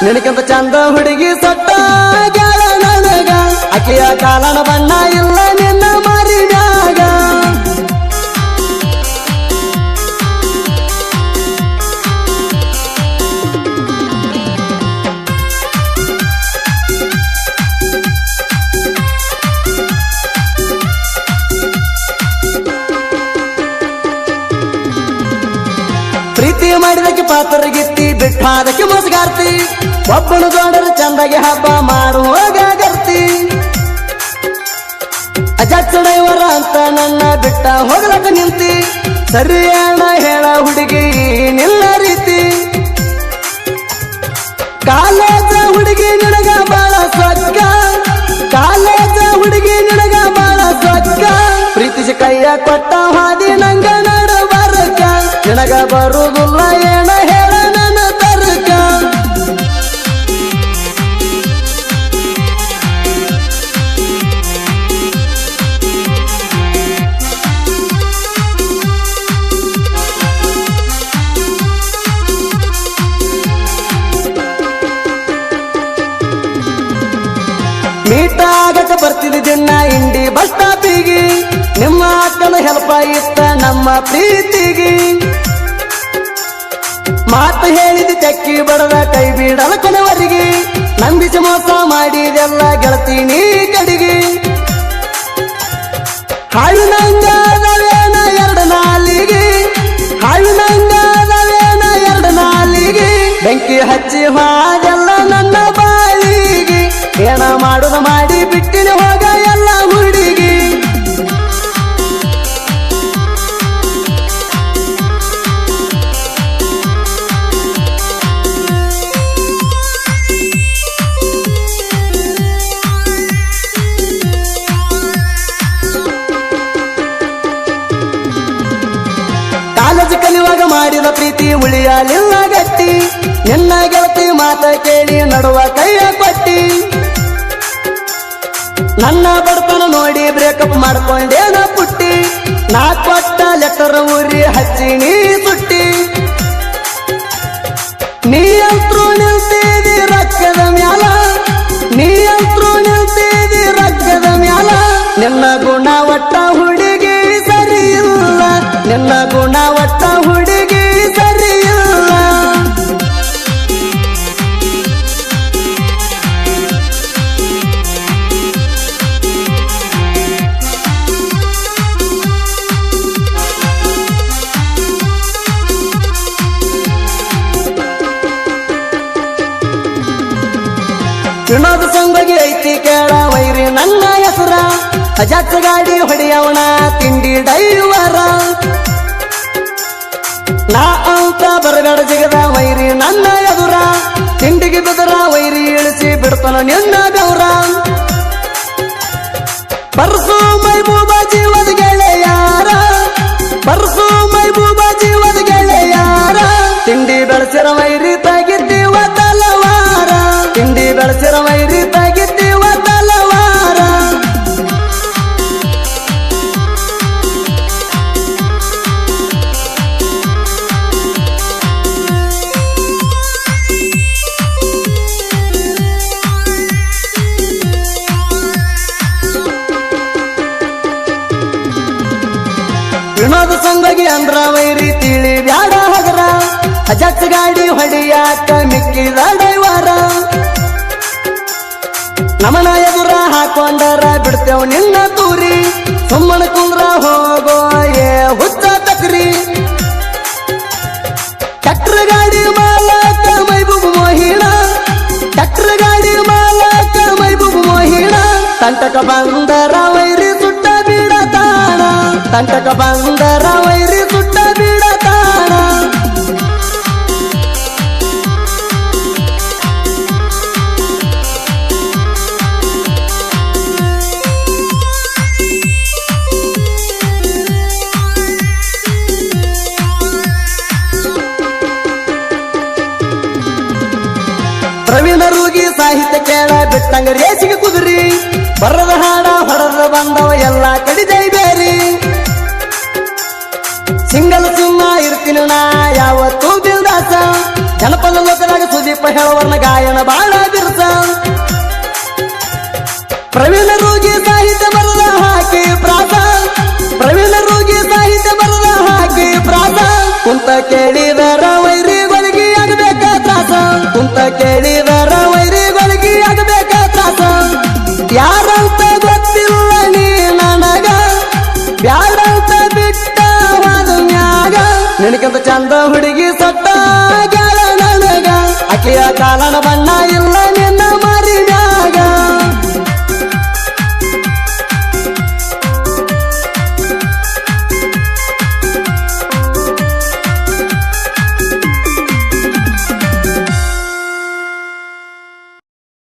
ನಿನಕ್ಕಿಂತ ಚಂದ ಹುಡುಗಿ ಸಟ್ಟ ಗೆಳ ನನಗ ಅಕ್ಕಿಯ ಕಾಲನ ಬಣ್ಣ ಇಲ್ಲ ನಿನ್ನ ಮರಿಯಾಗ ಪ್ರೀತಿ ಮಾಡಿದಕ್ಕೆ ಪಾತ್ರಗಿತ್ತಿ ಬಿಟ್ಟಾದಕ್ಕೆ ಮೋಸಗಾರ್ತಿ ಒಬ್ಬನು ದೊಡ್ಡರು ಚಂದಾಗಿ ಹಬ್ಬ ಮಾಡುವಾಗ ಗರ್ತಿ ಅಜಚ್ಚಡೈವರ ಅಂತ ನನ್ನ ಬಿಟ್ಟ ಹೋಗ್ಲಕ್ಕ ನಿಂತಿ ಸರಿಯಾಣ ಹೇಳ ಹುಡುಗಿ ನಿಲ್ಲ ರೀತಿ ಕಾಲೇಜ ಹುಡುಗಿ ನಿನಗ ಬಾಳ ಸೊಕ್ಕ ಕಾಲೇಜ ಹುಡುಗಿ ನಿನಗ ಬಾಳ ಸೊಕ್ಕ ಪ್ರೀತಿಸಿ ಕೈಯ ಕೊಟ್ಟ ಹಾದಿ ನಂಗ ನಡಬರಕ ನಿನಗ ಬರುವುದಿಲ್ಲ ಏನ ಹೇಳ ನನ್ನ ತರ್ಕ ಮೀಟ ಆಗಕ ಬರ್ತಿದ್ದ ದಿನ ಇಂಡಿ ಬಸ್ ಸ್ಟಾಪಿಗೆ ನಿಮ್ಮ ಅಕ್ಕನ ಹೆಲ್ಪ್ ಇತ್ತ ನಮ್ಮ ಪ್ರೀತಿಗೆ ಮಾತು ಹೇಳಿದ ಚಕ್ಕಿ ಬಡದ ಕೈ ಬಿಡಲ ಕೊನೆವರೆಗೆ ನಂಬಿಸಿ ಮೋಸ ಮಾಡಿದೆಲ್ಲ ಗೆಳತೀನಿ ಕಡೆಗೆ ಹಾವಿನಂಗಾದವೇನ ಎರಡು ನಾಲಿಗೆ ಹಾವಿನಂಗಾದವೇನ ಎರಡು ನಾಲಿಗೆ ಬೆಂಕಿ ಹಚ್ಚಿ ಹಾಗೆಲ್ಲ ನನ್ನ ಬಾಳಿಗೆ ಏನ ಮಾಡುದ ಮಾಡಿ ಬಿಟ್ಟಿನ ಹೋಗ ಎಲ್ಲ ಹುಡುಗಿ ಕಾಲೇಜು ಕಲಿಯುವಾಗ ಮಾಡಿದ ಪ್ರೀತಿ ಉಳಿಯಲಿಲ್ಲ ಗಟ್ಟಿ ನಿನ್ನ ಗೆಳತಿ ಮಾತ ಕೇಳಿ ನಡುವ ಕೈಯ ಕೊಟ್ಟಿ ನನ್ನ ಬಡತನ ನೋಡಿ ಬ್ರೇಕಪ್ ಮಾಡ್ಕೊಂಡೇನ ಪುಟ್ಟಿ ನಾ ಕೊಟ್ಟ ಲೆಟರ್ ಊರಿ ಹಚ್ಚಿ ನೀ ಸುಟ್ಟಿ ನೀ ಅಂತೂ ನಿಲ್ತಿದಿ ರೊಕ್ಕದ ಮ್ಯಾಲ ನೀ ಅಂತೂ ನಿಲ್ತಿದಿ ರೊಕ್ಕದ ಮ್ಯಾಲ ನಿನ್ನ ಗುಣ ಒಟ್ಟ ಹುಡುಗಿ ಸರಿ ಇಲ್ಲ ನಿನ್ನ ಗುಣ ಒಟ್ಟ ಹುಡುಗಿ ಸರಿ ಇಲ್ಲ ವಿನೋದ ಸಂಘಗೆ ಐತಿ ಕೇಳ ವೈರಿ ನನ್ನ ಹೆಸರ ಅಜಾಚ ಗಾಡಿ ಹೊಡೆಯವನ ತಿಂಡಿ ಡೈವರ ನಾ ಅಂತ ಬರಬೇಡ ಜಿಗದ ವೈರಿ ನನ್ನ ಎದುರ ತಿಂಡಿಗೆ ಬೆದರ ವೈರಿ ಇಳಿಸಿ ಬಿಡ್ತಾನ ನಿನ್ನ ಗೌರ ಪರ್ಸು ಮೈಬೂಬ ಜೀವದ ಗೆಳೆಯಾರ ಪರ್ಸು ಮೈಬೂಬ ಜೀವದ ಗೆಳೆಯಾರ ತಿಂಡಿ ಬೆಳೆಸಿರ ವೈರಿ ತೆಗಿದ್ದೀವ ತಲವಾರ ತಿಂಡಿ ಬೆಳೆಸಿರ ವೈರಿ ತೆಗಿದ್ದೀವ ತಲವಾರ ವಿನೋದ ಸಂಘಗೆ ಅಂದ್ರ ವೈರಿ ತಿಳಿ ಬ್ಯಾಡ ಹಗರ ಅಜಾಚ ಗಾಡಿ ಹೊಡಿಯಾಕ ಮಿಕ್ಕಿದ ಡೈವರ ನಮನ ಎದುರ ಹಾಕೊಂಡರ ಬಿಡ್ತೇವ್ ನಿನ್ನ ತೂರಿ ಸುಮ್ಮನ ಕುಂದ್ರ ಹೋಗೋ ಏ ಹುಚ್ಚ ತಕ್ರಿ ಟ್ಯಾಕ್ಟರ್ ಗಾಡಿ ಮಾಲಕ ಮೈಬೂಬ್ ಮೋಹಿಣ ಟ್ಯಾಕ್ಟರ್ ಗಾಡಿ ಮಾಲಕ ಮೈಬೂಬ್ ಮೋಹಿಣ ತಂಟಕ ಬಂದರ ವೈರಿ ಸುಟ್ಟ ಬಿಡತಾಣ ತಂಟಕ ಬಂದರ ವೈರಿ ಸುಟ್ಟ ಬಿಡತಾಣ ಪ್ರವೀಣ ರೂಗಿ ಸಾಹಿತ್ಯ ಕೇಳ ಬಿಟ್ಟಂಗ ರೇಸಿಗೆ ಕುದುರಿ ಬರದ ಹಾಡ ಹೊಡೆದ ಬಂದವ ಎಲ್ಲ ಕಡಿದೈ ಬೇರಿ ಸಿಂಗಲ್ ಸಿಂಹ ಇರ್ತೀನಿ ನಾ ಯಾವತ್ತೂ ಬಿಲ್ದಾಸ ಜನಪದ ಲೋಕದಾಗ ಸುದೀಪ ಕೆಂಚಪ್ಪ ಹೇಳುವರ್ನ ಗಾಯನ ಬಾಳ ಬಿರ್ಸ ಪ್ರವೀಣ ರೋಗಿ ಸಾಹಿತ್ಯ ಬರದ ಹಾಕಿ ಪ್ರಾಸ ಪ್ರವೀಣ ರೋಗಿ ಸಾಹಿತ್ಯ ಬರದ ಹಾಕಿ ಪ್ರಾಸ ಕುಂತ ಕೇಳಿದರ ವೈರಿಗಳಿಗೆ ಆಗಬೇಕ ತ್ರಾಸ ಕುಂತ ಕೇಳಿದರ ವೈರಿಗಳಿಗೆ ಆಗಬೇಕ ತ್ರಾಸ ಯಾರಂತ ಗೊತ್ತಿಲ್ಲ ನೀ ನನಗ ಬ್ಯಾಡಂತ ಬಿಟ್ಟ ಹೋದ ಮ್ಯಾಗ ನಿನಕಂತ ಚಂದ ಹುಡುಗಿ ಸಟ್ಟ ಗಾಳ ನನಗ ಆಕೆಯ ಕಾಲನ ಬಣ್ಣ ಇಲ್ಲ